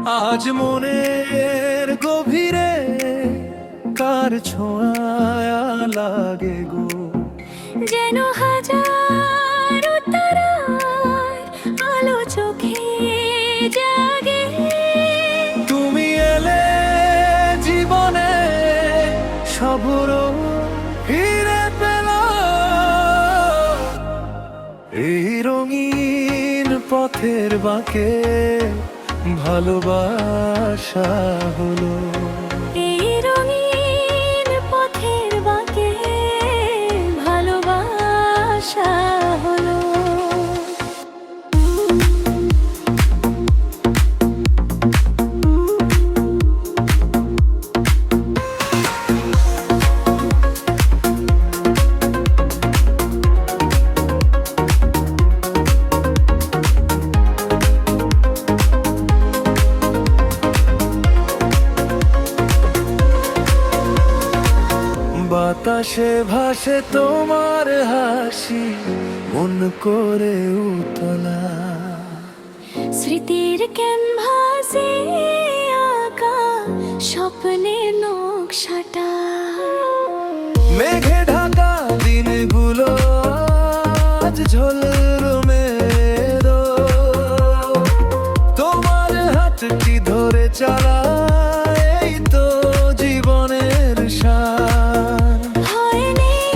আজ মনের গভীরে কার ছোঁয়া লাগে গো, যেন হাজার তারার আলো চোখে জাগে। তুমি এলে জীবনে সবর ফিরে পেল, এই রঙিন পথের বাঁকে ভালোবাসা হলো। এই রঙিন পথের বাঁকে ভালোবাসা হলো। বাতাসে ভাসে তোমার হাসি, মন করে উতলা। স্মৃতির ক্যানভাসে আঁকা স্বপ্নের নকশাটা, মেঘে ঢাকা দিনগুলো আজ ঝলমে রো, তোমার হাতটি ধরে চালা, এই তো জীবনের সার। হয় নেই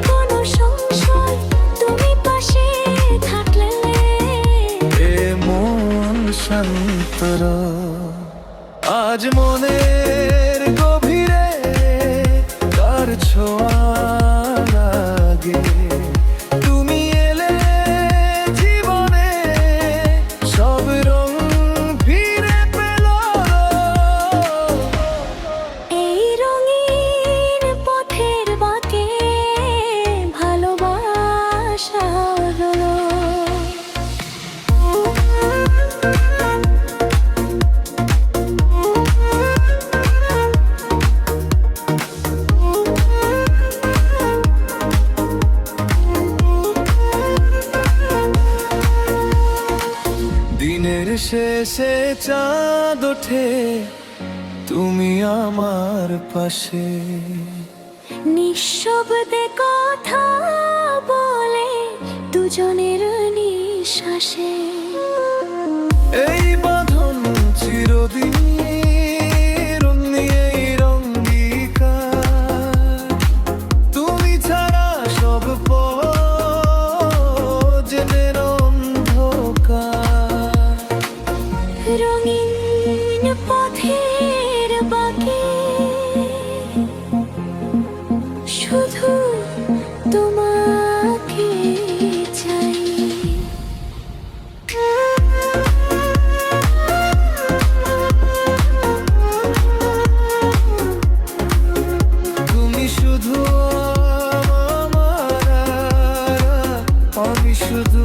কোনো সংশয়, তুমি পাশে থাকলে এ মন শান্তর। আজ মনের গভীরে কার ছোঁয়া লাগে, তুমি এলে জীবনে সব রং ফিরে পেল। এই রঙিন পথের বাঁকে ভালোবাসা হলো। দিনের শেষে চাঁদ ওঠে, তুমি আমার পাশে, নিঃশব্দে কথা বলে দুজনের নিঃশ্বাসে। এই বাঁধন চিরদিন এই রঙ্গিকার, তুমি ছাড়া সব জেনের অন্ধকার। রঙিন পথের বাঁকে শুধু তোমাকে চাই। তুমি শুধু আমার, আমি শুধু